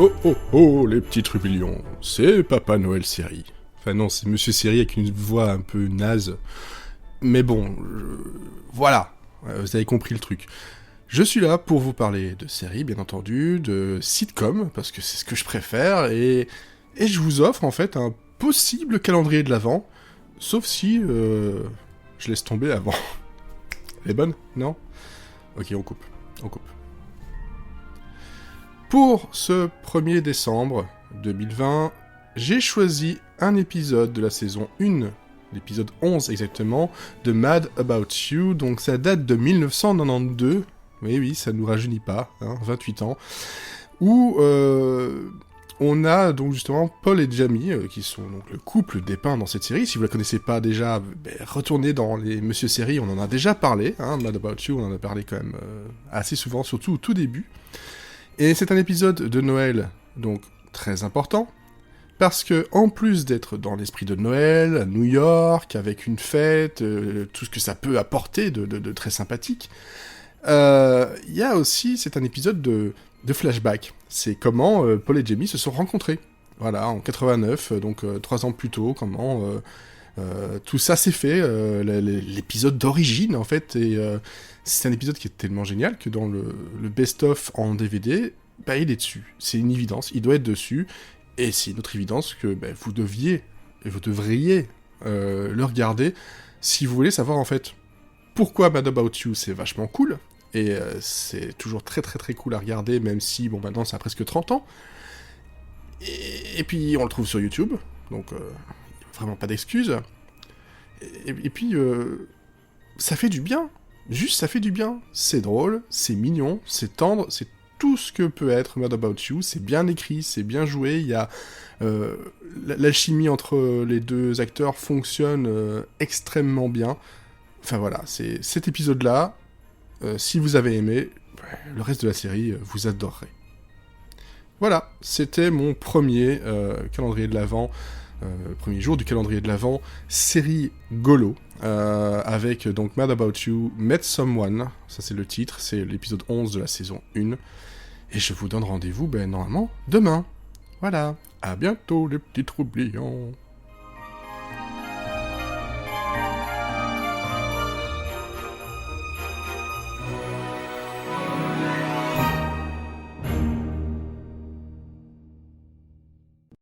Oh oh oh, les petits trublions, c'est Papa Noël Série. Enfin non, c'est Monsieur Série avec une voix un peu naze. Mais bon, voilà, vous avez compris le truc. Je suis là pour vous parler de séries, bien entendu, de sitcom, parce que c'est ce que je préfère, et je vous offre en fait un possible calendrier de l'Avent, sauf si je laisse tomber avant. Elle est bonne? Non? Ok, on coupe. Pour ce 1er décembre 2020, j'ai choisi un épisode de la saison 1, l'épisode 11 exactement, de Mad About You, donc ça date de 1992, oui, ça nous rajeunit pas, 28 ans, où on a donc justement Paul et Jamie, qui sont donc le couple dépeint dans cette série. Si vous la connaissez pas déjà, retournez dans les Monsieur Série, on en a déjà parlé, Mad About You, on en a parlé quand même assez souvent, surtout au tout début. Et c'est un épisode de Noël, donc très important, parce que en plus d'être dans l'esprit de Noël, à New York, avec une fête, tout ce que ça peut apporter de très sympathique, il y a aussi, c'est un épisode de flashback. C'est comment Paul et Jamie se sont rencontrés. Voilà, en 89, donc 3 ans plus tôt, comment tout ça s'est fait, l'épisode d'origine en fait, et c'est un épisode qui est tellement génial que dans le best-of en DVD, il est dessus. C'est une évidence, il doit être dessus, et c'est une autre évidence que vous devriez le regarder si vous voulez savoir en fait pourquoi Mad About You c'est vachement cool, et c'est toujours très très très cool à regarder, même si maintenant ça a presque 30 ans, et puis on le trouve sur YouTube, donc vraiment pas d'excuses, et puis ça fait du bien. Juste, ça fait du bien. C'est drôle, c'est mignon, c'est tendre, c'est tout ce que peut être Mad About You. C'est bien écrit, c'est bien joué. Il y a l'alchimie entre les deux acteurs fonctionne extrêmement bien. Enfin voilà, c'est cet épisode-là. Si vous avez aimé, le reste de la série, vous adorerez. Voilà, c'était mon premier calendrier de l'Avent. Premier jour du calendrier de l'Avent, série Golo, avec donc Mad About You, Met Someone, ça c'est le titre, c'est l'épisode 11 de la saison 1, et je vous donne rendez-vous, normalement, demain. Voilà, à bientôt les petits troublions.